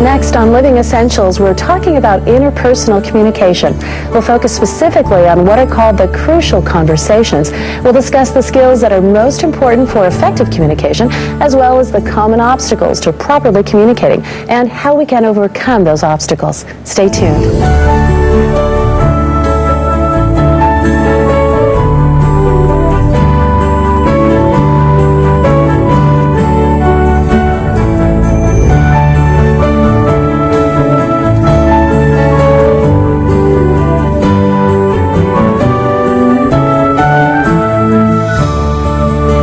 Next on Living Essentials, we're talking about interpersonal communication. We'll focus specifically on what are called the crucial conversations. We'll discuss the skills that are most important for effective communication, as well as the common obstacles to properly communicating and how we can overcome those obstacles. Stay tuned.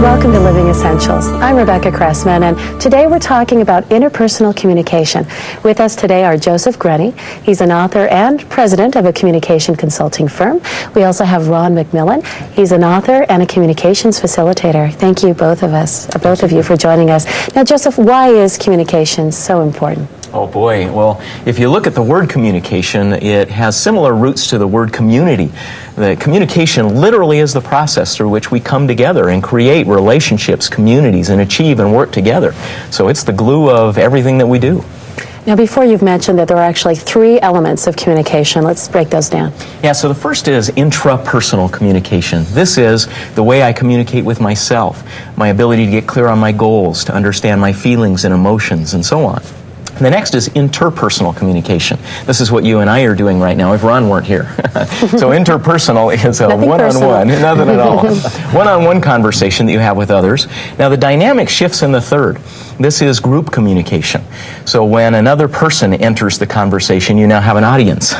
Welcome to Living Essentials. I'm Rebecca Cressman, and today we're talking about interpersonal communication. With us today are Joseph Grenny. He's an author and president of a communication consulting firm. We also have Ron McMillan. He's an author and a communications facilitator. Thank you, both of you, for joining us. Now, Joseph, why is communication so important? Oh boy, well, if you look at the word communication, it has similar roots to the word community. The communication literally is the process through which we come together and create relationships, communities, and achieve and work together. So it's the glue of everything that we do. Now, before you've mentioned that there are actually 3 elements of communication, let's break those down. Yeah, so the first is intrapersonal communication. This is the way I communicate with myself, my ability to get clear on my goals, to understand my feelings and emotions, and so on. The next is interpersonal communication. This is what you and I are doing right now if Ron weren't here. So interpersonal is a one-on-one, nothing at all. One-on-one conversation that you have with others. Now the dynamic shifts in the third. This is group communication. So when another person enters the conversation, you now have an audience.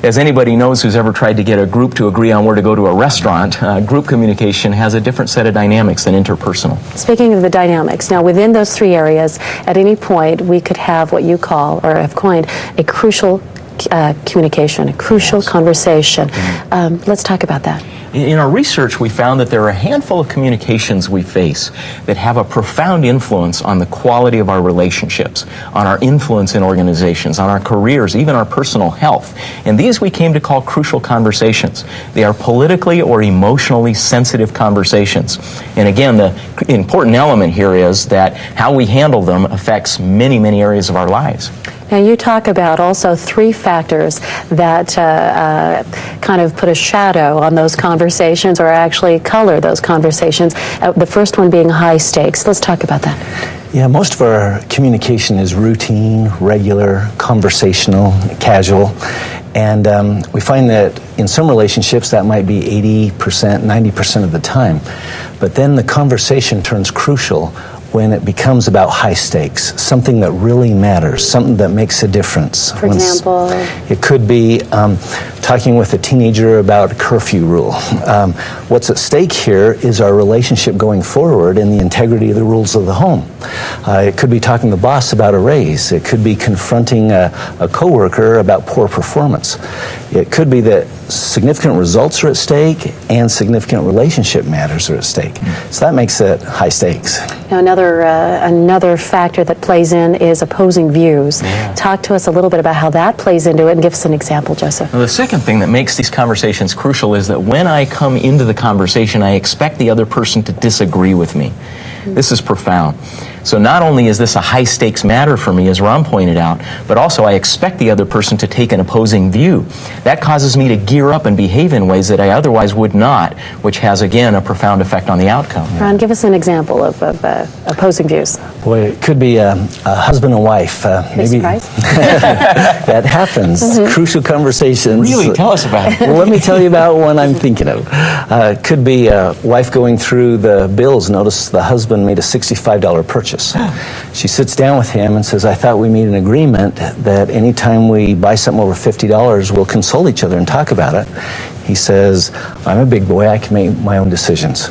As anybody knows who's ever tried to get a group to agree on where to go to a restaurant, group communication has a different set of dynamics than interpersonal. Speaking of the dynamics, now within those 3 areas, at any point we could have what you call, or have coined, a crucial communication, a crucial conversation. Let's talk about that. In our research, we found that there are a handful of communications we face that have a profound influence on the quality of our relationships, on our influence in organizations, on our careers, even our personal health. And these we came to call crucial conversations. They are politically or emotionally sensitive conversations. And again, the important element here is that how we handle them affects many, many areas of our lives. Now, you talk about also 3 factors that kind of put a shadow on those conversations or actually color those conversations. The first one being high stakes. Let's talk about that. Yeah, most of our communication is routine, regular, conversational, casual. And we find that in some relationships that might be 80%, 90% of the time. But then the conversation turns crucial when it becomes about high stakes, something that really matters, something that makes a difference. For example? It could be talking with a teenager about a curfew rule. What's at stake here is our relationship going forward and the integrity of the rules of the home. It could be talking to the boss about a raise. It could be confronting a coworker about poor performance. It could be that significant results are at stake and significant relationship matters are at stake. So that makes it high stakes. Now, another factor that plays in is opposing views. Yeah. Talk to us a little bit about how that plays into it and give us an example, Joseph. Well, the second thing that makes these conversations crucial is that when I come into the conversation, I expect the other person to disagree with me. This is profound. So not only is this a high-stakes matter for me, as Ron pointed out, but also I expect the other person to take an opposing view. That causes me to gear up and behave in ways that I otherwise would not, which has, again, a profound effect on the outcome. Ron, give us an example of opposing views. Boy, it could be a husband and wife. Maybe that happens. Crucial conversations. Really? Tell us about it. Well, let me tell you about one I'm thinking of. It could be a wife going through the bills. Notice the husband made a $65 purchase. She sits down with him and says, I thought we made an agreement that anytime we buy something over $50, we'll console each other and talk about it. He says, I'm a big boy, I can make my own decisions.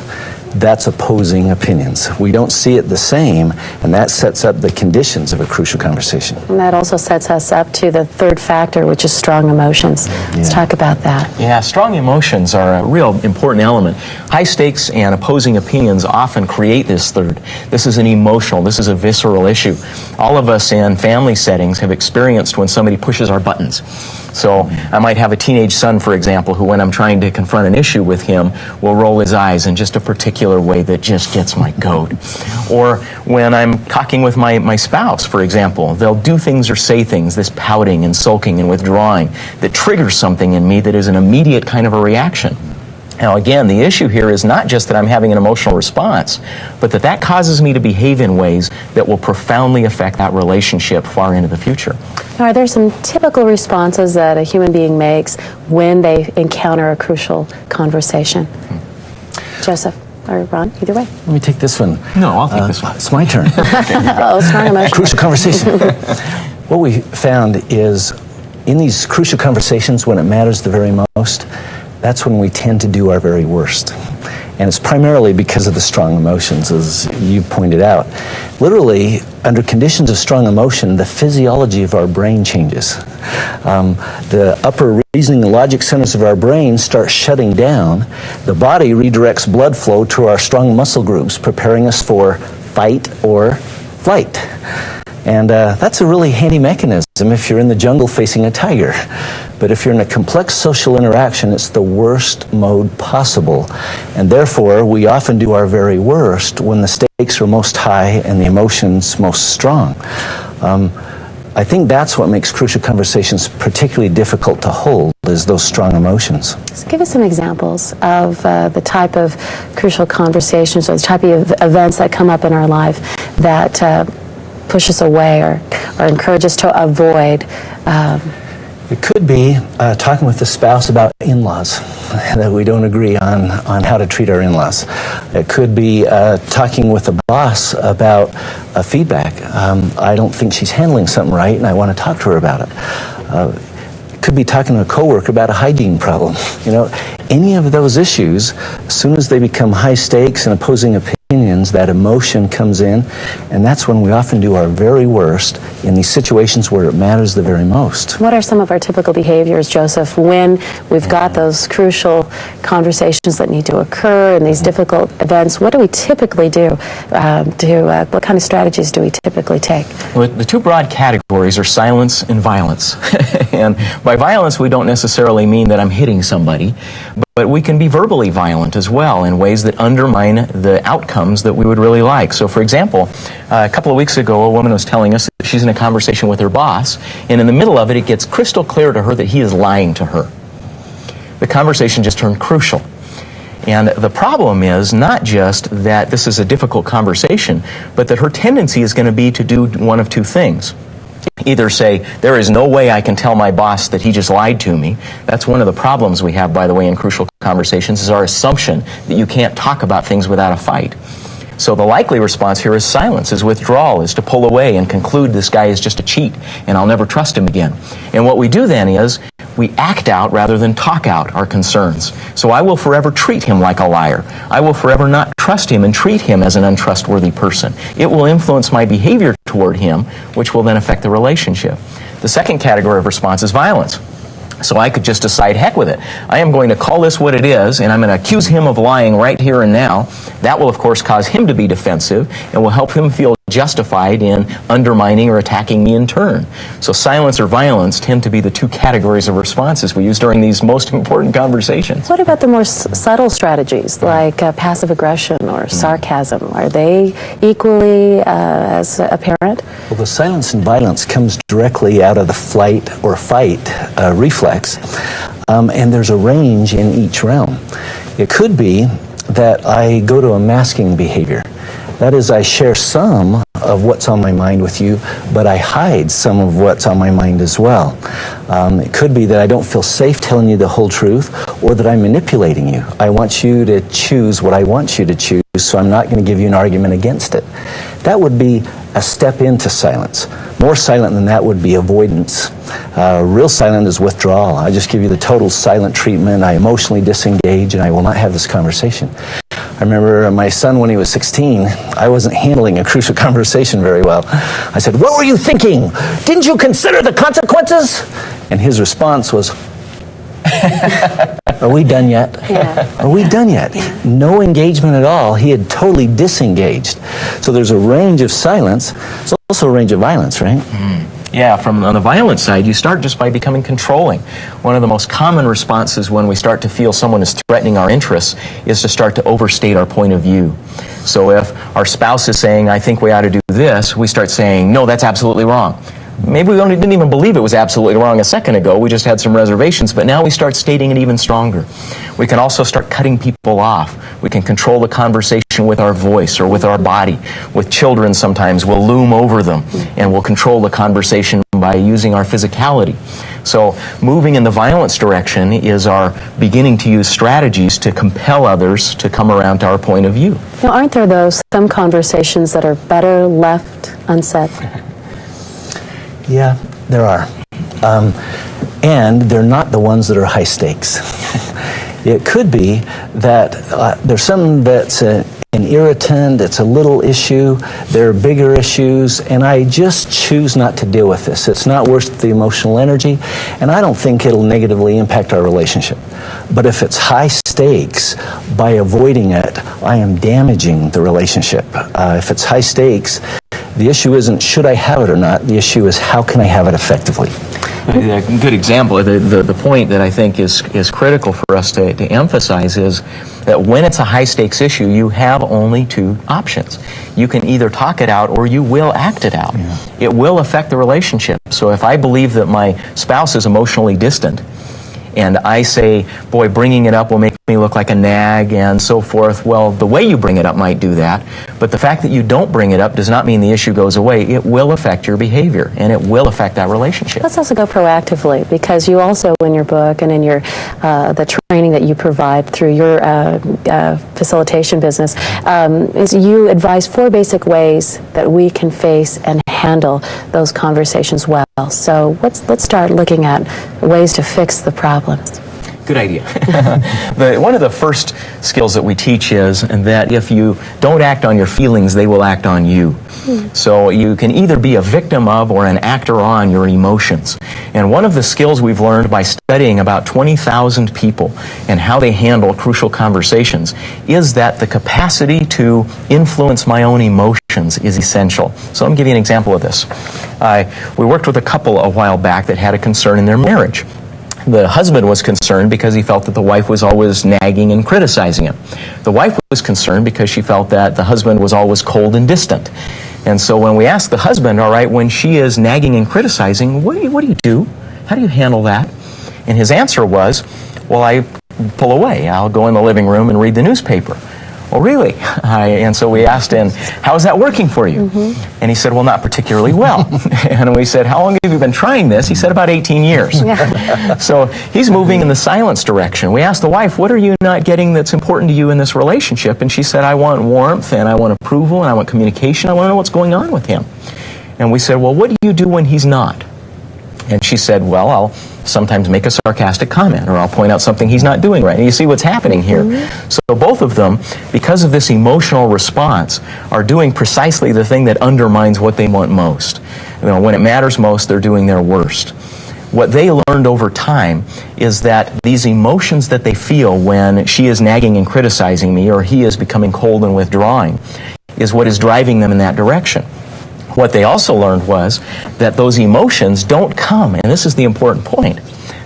That's opposing opinions. We don't see it the same, and that sets up the conditions of a crucial conversation. And that also sets us up to the third factor, which is strong emotions. Let's talk about that. Yeah, strong emotions are a real important element. High stakes and opposing opinions often create this third. This is an emotional, this is a visceral issue. All of us in family settings have experienced when somebody pushes our buttons. So I might have a teenage son, for example, who when I'm trying to confront an issue with him will roll his eyes in just a particular way that just gets my goat. Or when I'm talking with my spouse, for example, they'll do things or say things, this pouting and sulking and withdrawing, that triggers something in me that is an immediate kind of a reaction. Now again, the issue here is not just that I'm having an emotional response, but that causes me to behave in ways that will profoundly affect that relationship far into the future. Now, are there some typical responses that a human being makes when they encounter a crucial conversation? Joseph or Ron, either way. Let me take this one. No, I'll take this one. It's my turn. Oh, strong emotion. Crucial conversation. What we found is in these crucial conversations when it matters the very most, that's when we tend to do our very worst. And it's primarily because of the strong emotions, as you pointed out. Literally, under conditions of strong emotion, the physiology of our brain changes. The upper reasoning and logic centers of our brain start shutting down. The body redirects blood flow to our strong muscle groups, preparing us for fight or flight. And that's a really handy mechanism if you're in the jungle facing a tiger. But if you're in a complex social interaction, it's the worst mode possible. And therefore, we often do our very worst when the stakes are most high and the emotions most strong. I think that's what makes crucial conversations particularly difficult to hold, is those strong emotions. So give us some examples of the type of crucial conversations or the type of events that come up in our life that push us away or encourage us to avoid. It could be talking with the spouse about in-laws, that we don't agree on how to treat our in-laws. It could be talking with the boss about feedback. I don't think she's handling something right and I want to talk to her about it. It could be talking to a coworker about a hygiene problem. You know, any of those issues, as soon as they become high stakes and opposing opinions, that emotion comes in, and that's when we often do our very worst in these situations where it matters the very most. What are some of our typical behaviors, Joseph, when we've got those crucial conversations that need to occur and these difficult events? What do we typically do? What kind of strategies do we typically take? Well, the two broad categories are silence and violence. And by violence, we don't necessarily mean that I'm hitting somebody, but we can be verbally violent as well in ways that undermine the outcomes that we would really like. So, for example, a couple of weeks ago, a woman was telling us that she's in a conversation with her boss, and in the middle of it, it gets crystal clear to her that he is lying to her. The conversation just turned crucial. And the problem is not just that this is a difficult conversation, but that her tendency is going to be to do one of two things. Either say, there is no way I can tell my boss that he just lied to me. That's one of the problems we have, by the way, in crucial conversations, is our assumption that you can't talk about things without a fight. So the likely response here is silence, is withdrawal, is to pull away and conclude this guy is just a cheat and I'll never trust him again. And what we do then is we act out rather than talk out our concerns. So I will forever treat him like a liar. I will forever not trust him and treat him as an untrustworthy person. It will influence my behavior toward him, which will then affect the relationship. The second category of response is violence. So I could just decide, heck with it. I am going to call this what it is, and I'm going to accuse him of lying right here and now. That will, of course, cause him to be defensive and will help him feel justified in undermining or attacking me in turn. So silence or violence tend to be the two categories of responses we use during these most important conversations. What about the more subtle strategies like passive aggression or sarcasm? Are they equally as apparent? Well, the silence and violence comes directly out of the flight or fight reflex, and there's a range in each realm. It could be that I go to a masking behavior. That is, I share some of what's on my mind with you, but I hide some of what's on my mind as well. It could be that I don't feel safe telling you the whole truth, or that I'm manipulating you. I want you to choose what I want you to choose, so I'm not going to give you an argument against it. That would be a step into silence. More silent than that would be avoidance. Real silent is withdrawal. I just give you the total silent treatment. I emotionally disengage, and I will not have this conversation. I remember my son, when he was 16, I wasn't handling a crucial conversation very well. I said, "What were you thinking? Didn't you consider the consequences?" And his response was, "Are we done yet? Yeah. Are we done yet?" Yeah. No engagement at all. He had totally disengaged. So there's a range of silence. There's also a range of violence, right? Yeah, on the violent side, you start just by becoming controlling. One of the most common responses when we start to feel someone is threatening our interests is to start to overstate our point of view. So if our spouse is saying, I think we ought to do this, we start saying, no, that's absolutely wrong. Maybe we didn't even believe it was absolutely wrong a second ago. We just had some reservations, but now we start stating it even stronger. We can also start cutting people off. We can control the conversation with our voice or with our body. With children, sometimes we'll loom over them, and we'll control the conversation by using our physicality. So moving in the violence direction is our beginning to use strategies to compel others to come around to our point of view. Now, aren't there some conversations that are better left unsaid? Yeah, there are. And they're not the ones that are high stakes. It could be that there's something that's an irritant, it's a little issue, there are bigger issues, and I just choose not to deal with this. It's not worth the emotional energy, and I don't think it'll negatively impact our relationship. But if it's high stakes, by avoiding it, I am damaging the relationship. If it's high stakes, the issue isn't should I have it or not, the issue is how can I have it effectively. A good example, the point that I think is critical for us to emphasize is that when it's a high stakes issue, you have only two options. You can either talk it out or you will act it out. Yeah. It will affect the relationship. So if I believe that my spouse is emotionally distant, and I say, boy, bringing it up will make me look like a nag and so forth. Well, the way you bring it up might do that, but the fact that you don't bring it up does not mean the issue goes away. It will affect your behavior, and it will affect that relationship. Let's also go proactively, because you also, in your book and in your the training that you provide through your facilitation business, is you advise 4 basic ways that we can face and handle those conversations well. So let's start looking at ways to fix the problems. Good idea. One of the first skills that we teach is that if you don't act on your feelings, they will act on you. So you can either be a victim of or an actor on your emotions. And one of the skills we've learned by studying about 20,000 people and how they handle crucial conversations is that the capacity to influence my own emotions is essential. So let me give you an example of this. We worked with a couple a while back that had a concern in their marriage. The husband was concerned because he felt that the wife was always nagging and criticizing him. The wife was concerned because she felt that the husband was always cold and distant. And so when we asked the husband, all right, when she is nagging and criticizing, what do you do? How do you handle that? And his answer was, well, I pull away. I'll go in the living room and read the newspaper. Well, really? And so we asked him, how is that working for you? And he said, well, not particularly well. And we said, how long have you been trying this? He said, about 18 years. So he's moving in the silence direction. We asked the wife, what are you not getting that's important to you in this relationship? And she said, I want warmth, and I want approval, and I want communication. I want to know what's going on with him. And we said, well, what do you do when he's not? And she said, well, I'll sometimes make a sarcastic comment, or I'll point out something he's not doing right. And you see what's happening here. So both of them, because of this emotional response, are doing precisely the thing that undermines what they want most. You know, when it matters most, they're doing their worst. What they learned over time is that these emotions that they feel when she is nagging and criticizing me, or he is becoming cold and withdrawing, is what is driving them in that direction. What they also learned was that those emotions don't come, and this is the important point,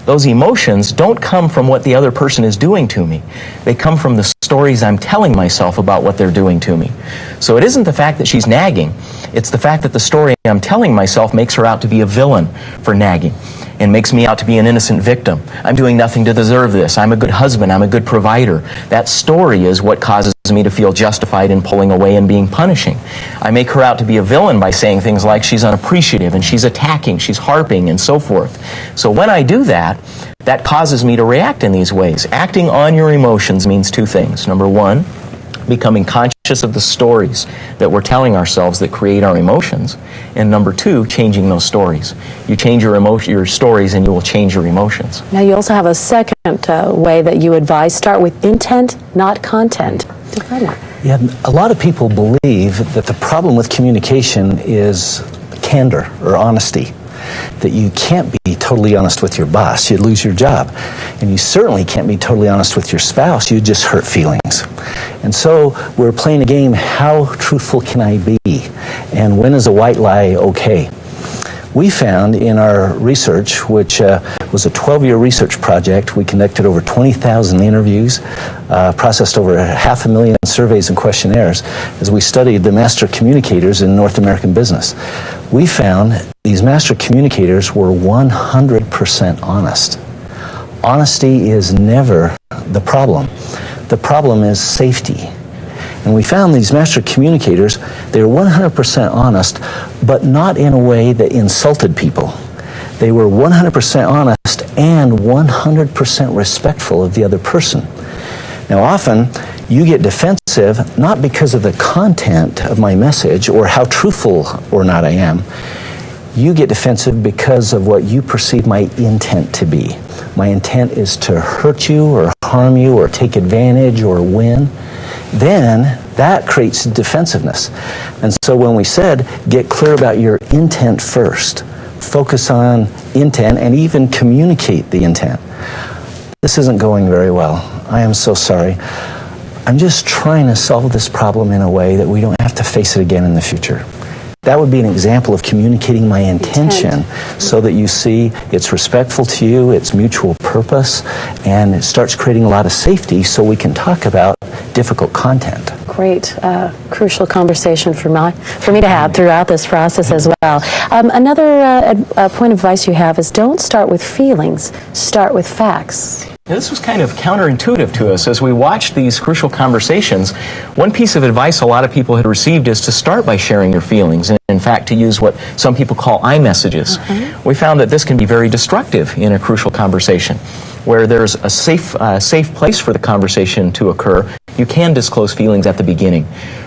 those emotions don't come from what the other person is doing to me. They come from the stories I'm telling myself about what they're doing to me. So it isn't the fact that she's nagging, it's the fact that the story I'm telling myself makes her out to be a villain for nagging and makes me out to be an innocent victim. I'm doing nothing to deserve this. I'm a good husband. I'm a good provider. That story is what causes me to feel justified in pulling away and being punishing. I make her out to be a villain by saying things like she's unappreciative and she's attacking, she's harping, and so forth. So when I do that, that causes me to react in these ways. Acting on your emotions means 2 things. Number 1, becoming conscious of the stories that we're telling ourselves that create our emotions. And number 2, changing those stories. You change your stories and you will change your emotions. Now you also have a second way that you advise. Start with intent, not content. Define that. Yeah, a lot of people believe that the problem with communication is candor or honesty. That you can't be totally honest with your boss, you'd lose your job. And you certainly can't be totally honest with your spouse, you'd just hurt feelings. And so we're playing a game, how truthful can I be? And when is a white lie okay? We found in our research, which was a 12-year research project, we conducted over 20,000 interviews, processed over 500,000 surveys and questionnaires as we studied the master communicators in North American business. We found these master communicators were 100% honest. Honesty is never the problem. The problem is safety. And we found these master communicators, they were 100% honest, but not in a way that insulted people. They were 100% honest and 100% respectful of the other person. Now often, you get defensive not because of the content of my message or how truthful or not I am. You get defensive because of what you perceive my intent to be. My intent is to hurt you or harm you or take advantage or win. Then that creates defensiveness. And so when we said, get clear about your intent first, focus on intent and even communicate the intent. This isn't going very well. I am so sorry. I'm just trying to solve this problem in a way that we don't have to face it again in the future. That would be an example of communicating my intention so that you see it's respectful to you, it's mutual purpose, and it starts creating a lot of safety so we can talk about difficult content. Great, crucial conversation for me to have throughout this process as well. Another point of advice you have is don't start with feelings, start with facts. Now, this was kind of counterintuitive to us as we watched these crucial conversations. One piece of advice a lot of people had received is to start by sharing your feelings, and in fact to use what some people call I messages. We found that this can be very destructive in a crucial conversation. Where there's a safe place for the conversation to occur, you can disclose feelings at the beginning.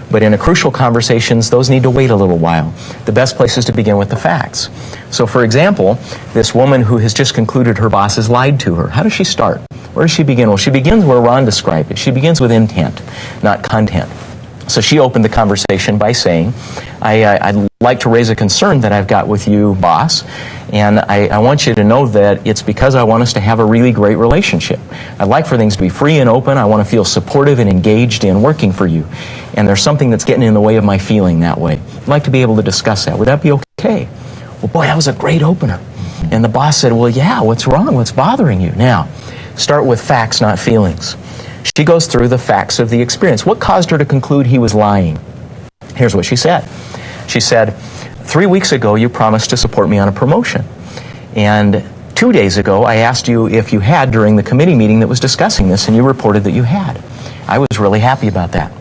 But in a crucial conversations, those need to wait a little while. The best place is to begin with the facts. So for example, this woman who has just concluded her boss has lied to her. How does she start? Where does she begin? Well, she begins where Ron described it. She begins with intent, not content. So she opened the conversation by saying, I'd like to raise a concern that I've got with you, boss, and I want you to know that it's because I want us to have a really great relationship. I'd like for things to be free and open. I want to feel supportive and engaged in working for you. And there's something that's getting in the way of my feeling that way. I'd like to be able to discuss that. Would that be okay? Well, boy, that was a great opener. And the boss said, well, yeah, what's wrong? What's bothering you? Now, start with facts, not feelings. She goes through the facts of the experience. What caused her to conclude he was lying? Here's what she said. She said, 3 weeks ago, you promised to support me on a promotion. And 2 days ago, I asked you if you had during the committee meeting that was discussing this, and you reported that you had. I was really happy about that.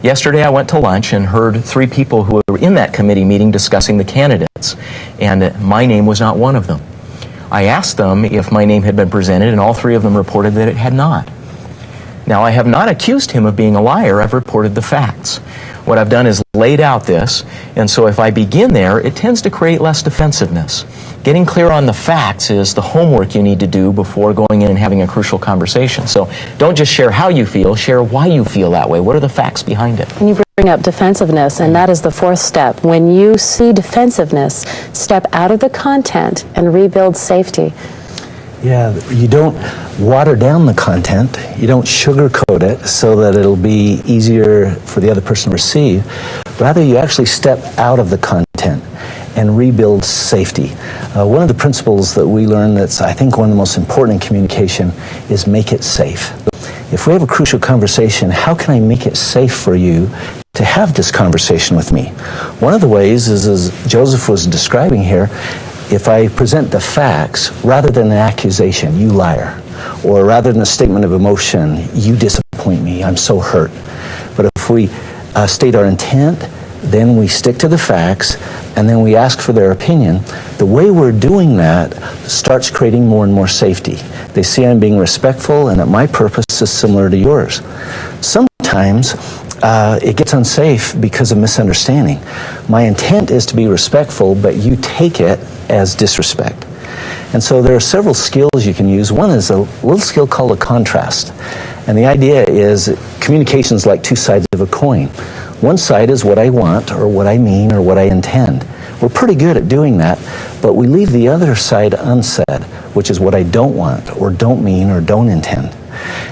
Yesterday, I went to lunch and heard 3 people who were in that committee meeting discussing the candidates, and my name was not one of them. I asked them if my name had been presented, and all 3 of them reported that it had not. Now, I have not accused him of being a liar. I've reported the facts. What I've done is laid out this, and so if I begin there, it tends to create less defensiveness. Getting clear on the facts is the homework you need to do before going in and having a crucial conversation. So don't just share how you feel, share why you feel that way. What are the facts behind it? And you bring up defensiveness, and that is the 4th step. When you see defensiveness, step out of the content and rebuild safety. Yeah, you don't water down the content, you don't sugarcoat it so that it'll be easier for the other person to receive. Rather, you actually step out of the content and rebuild safety. One of the principles that we learn that's, I think, one of the most important in communication is make it safe. If we have a crucial conversation, how can I make it safe for you to have this conversation with me? One of the ways is, as Joseph was describing here, if I present the facts, rather than an accusation, you liar, or rather than a statement of emotion, you disappoint me, I'm so hurt. But if we state our intent, then we stick to the facts, and then we ask for their opinion, the way we're doing that starts creating more and more safety. They see I'm being respectful and that my purpose is similar to yours. Sometimes it gets unsafe because of misunderstanding. My intent is to be respectful, but you take it as disrespect. And so there are several skills you can use. One is a little skill called a contrast. And the idea is communication is like 2 sides of a coin. One side is what I want or what I mean or what I intend. We're pretty good at doing that, but we leave the other side unsaid, which is what I don't want or don't mean or don't intend.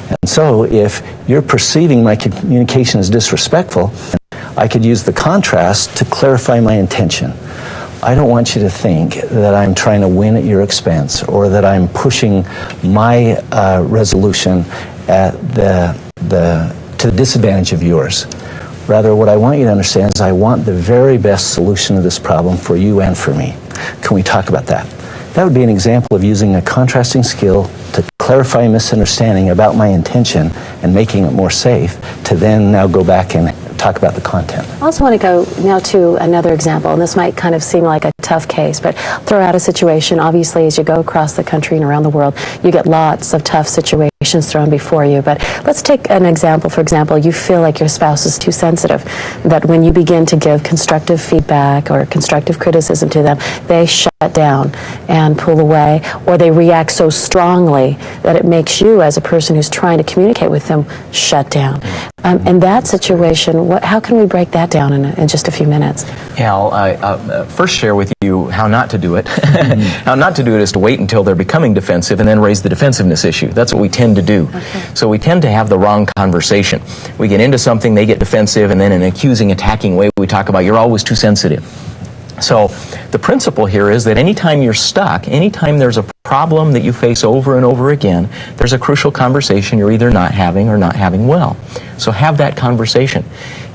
And so if you're perceiving my communication as disrespectful, I could use the contrast to clarify my intention. I don't want you to think that I'm trying to win at your expense or that I'm pushing my resolution at to the disadvantage of yours. Rather, what I want you to understand is I want the very best solution to this problem for you and for me. Can we talk about that? That would be an example of using a contrasting skill to clarify a misunderstanding about my intention and making it more safe, to then now go back and talk about the content. I also want to go now to another example, and this might kind of seem like a tough case, but throw out a situation. Obviously, as you go across the country and around the world, you get lots of tough situations thrown before you. But let's take an example. For example, you feel like your spouse is too sensitive, that when you begin to give constructive feedback or constructive criticism to them, they shut down and pull away, or they react so strongly that it makes you, as a person who's trying to communicate with them, shut down. In that situation, how can we break that down in just a few minutes? Yeah, I'll first share with you how not to do it. How not to do it is to wait until they're becoming defensive and then raise the defensiveness issue. That's what we tend to do. Okay. So we tend to have the wrong conversation. We get into something, they get defensive, and then in an accusing, attacking way, we talk about, you're always too sensitive. So the principle here is that anytime you're stuck, anytime there's a problem that you face over and over again, there's a crucial conversation you're either not having or not having well. So have that conversation.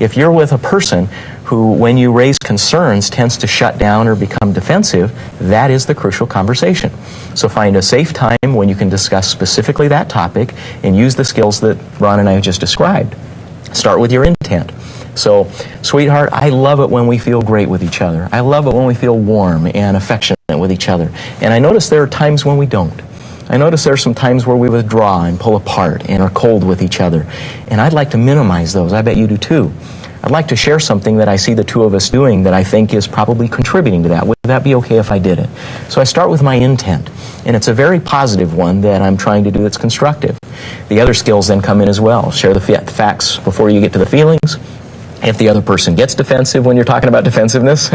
If you're with a person who, when you raise concerns, tends to shut down or become defensive, that is the crucial conversation. So find a safe time when you can discuss specifically that topic and use the skills that Ron and I have just described. Start with your intent. So, sweetheart, I love it when we feel great with each other. I love it when we feel warm and affectionate with each other. And I notice there are times when we don't. I notice there are some times where we withdraw and pull apart and are cold with each other. And I'd like to minimize those. I bet you do too. I'd like to share something that I see the two of us doing that I think is probably contributing to that. Would that be okay if I did it? So I start with my intent. And it's a very positive one that I'm trying to do that's constructive. The other skills then come in as well. Share the facts before you get to the feelings. If the other person gets defensive when you're talking about defensiveness,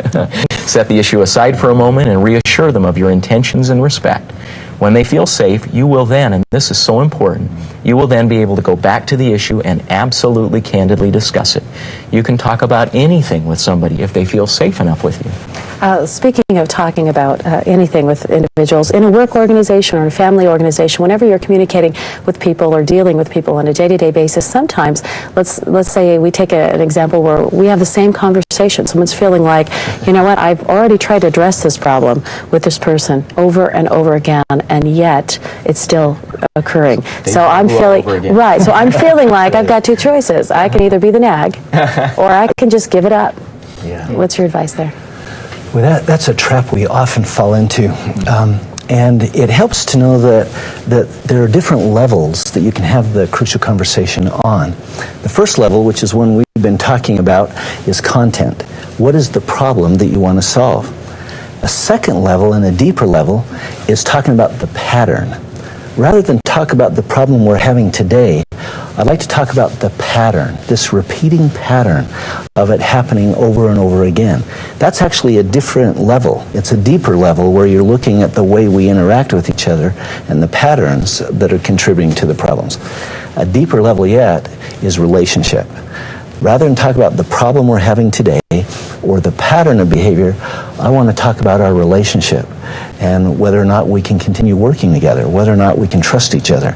set the issue aside for a moment and reassure them of your intentions and respect. When they feel safe, you will then, and this is so important, you will then be able to go back to the issue and absolutely candidly discuss it. You can talk about anything with somebody if they feel safe enough with you. Speaking of talking about anything with individuals, in a work organization or a family organization, whenever you're communicating with people or dealing with people on a day-to-day basis, sometimes, let's say we take an example where we have the same conversation. Someone's feeling like, you know what, I've already tried to address this problem with this person over and over again, and yet it's still occurring. So I'm feeling right. So I'm feeling like I've got two choices. I can either be the nag, or I can just give it up. Yeah. What's your advice there? Well, that's a trap we often fall into. And it helps to know that there are different levels that you can have the crucial conversation on. The first level, which is one we've been talking about, is content. What is the problem that you want to solve? A second level and a deeper level is talking about the pattern. Rather than talk about the problem we're having today, I'd like to talk about the pattern, this repeating pattern of it happening over and over again. That's actually a different level. It's a deeper level where you're looking at the way we interact with each other and the patterns that are contributing to the problems. A deeper level yet is relationship. Rather than talk about the problem we're having today or the pattern of behavior, I want to talk about our relationship and whether or not we can continue working together, whether or not we can trust each other.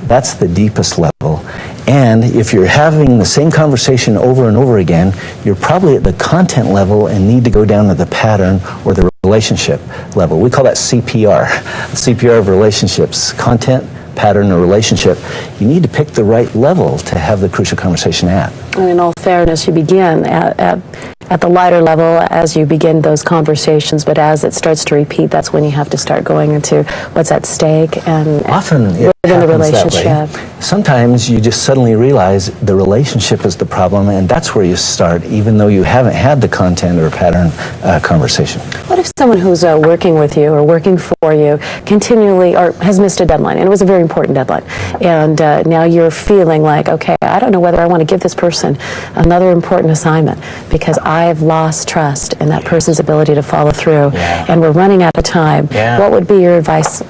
That's the deepest level. And if you're having the same conversation over and over again, you're probably at the content level and need to go down to the pattern or the relationship level. We call that CPR, CPR of relationships, content, pattern, or relationship. You need to pick the right level to have the crucial conversation at. And in all fairness, you begin at the lighter level as you begin those conversations, but as it starts to repeat, that's when you have to start going into what's at stake and often it within the happens relationship. That way. Sometimes you just suddenly realize the relationship is the problem, and that's where you start, even though you haven't had the content or pattern conversation. What if someone who's working with you or working for you continually or has missed a deadline, and it was a very important deadline, and now you're feeling like, okay, I don't know whether I want to give this person another important assignment because I I've lost trust in that person's ability to follow through, Yeah. and we're running out of time. Yeah. What would be your advice,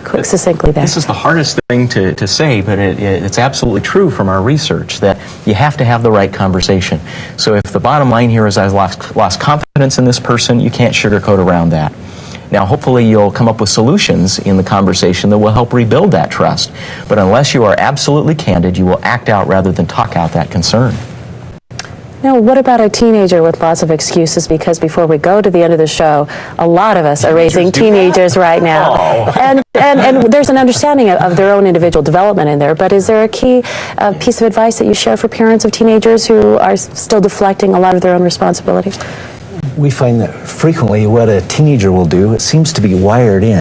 quick, succinctly there? This is the hardest thing to say, but it's absolutely true from our research that you have to have the right conversation. So if the bottom line here is I've lost confidence in this person, you can't sugarcoat around that. Now, hopefully you'll come up with solutions in the conversation that will help rebuild that trust. But unless you are absolutely candid, you will act out rather than talk out that concern. Now, what about a teenager with lots of excuses? Because before we go to the end of the show, a lot of us are raising teenagers right now. Oh. And there's an understanding of their own individual development in there. But is there a key piece of advice that you share for parents of teenagers who are still deflecting a lot of their own responsibility? We find that frequently what a teenager will do, it seems to be wired in,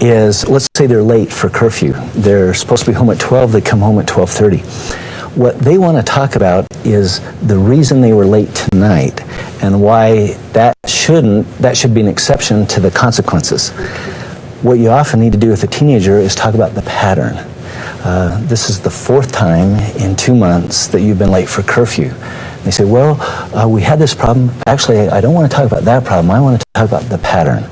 is, let's say they're late for curfew. They're supposed to be home at 12, they come home at 12:30. What they want to talk about is the reason they were late tonight and why that should be an exception to the consequences. What you often need to do with a teenager is talk about the pattern. This is the 4th time in 2 months that you've been late for curfew. They say, well, we had this problem. Actually, I don't want to talk about that problem. I want to talk about the pattern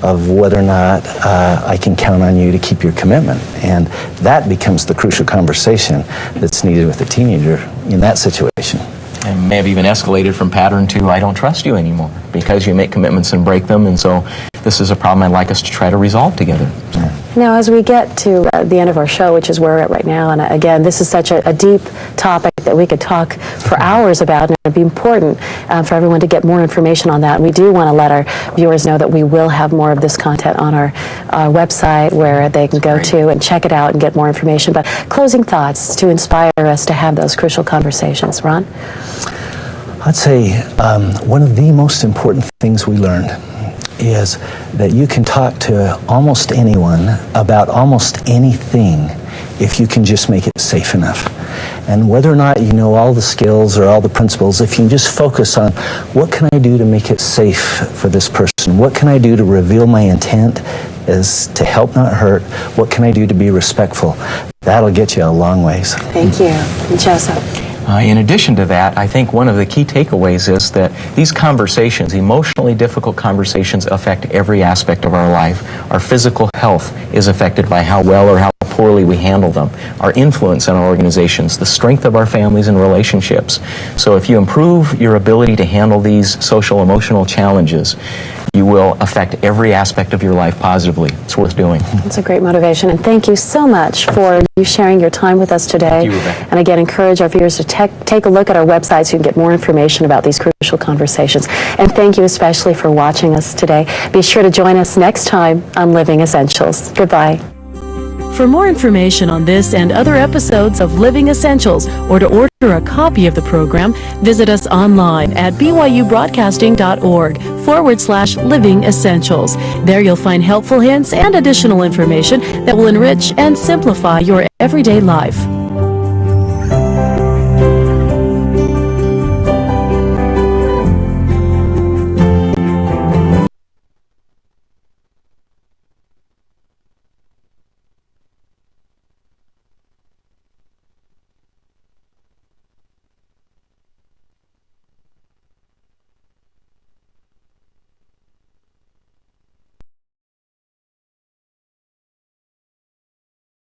of whether or not I can count on you to keep your commitment. And that becomes the crucial conversation that's needed with a teenager in that situation. And may have even escalated from pattern to I don't trust you anymore because you make commitments and break them, and so this is a problem I'd like us to try to resolve together. Now, as we get to the end of our show, which is where we're at right now, and again, this is such a deep topic that we could talk for hours about, and it'd be important for everyone to get more information on that. And we do want to let our viewers know that we will have more of this content on our website where they can go to and check it out and get more information. But closing thoughts to inspire us to have those crucial conversations. Ron? I'd say one of the most important things we learned is that you can talk to almost anyone about almost anything if you can just make it safe enough. And whether or not you know all the skills or all the principles, if you can just focus on what can I do to make it safe for this person? What can I do to reveal my intent is to help, not hurt? What can I do to be respectful? That'll get you a long ways. Thank you. Joseph? In addition to that, I think one of the key takeaways is that these conversations, emotionally difficult conversations, affect every aspect of our life. Our physical health is affected by how well or how poorly we handle them. Our influence on our organizations, the strength of our families and relationships. So if you improve your ability to handle these social emotional challenges, you will affect every aspect of your life positively. It's worth doing. It's a great motivation, and thank you so much for you sharing your time with us today. Thank you, Rebecca. And again, encourage our viewers to take a look at our website so you can get more information about these crucial conversations. And thank you especially for watching us today. Be sure to join us next time on Living Essentials. Goodbye. For more information on this and other episodes of Living Essentials, or to order a copy of the program, visit us online at byubroadcasting.org/Living Essentials. There you'll find helpful hints and additional information that will enrich and simplify your everyday life.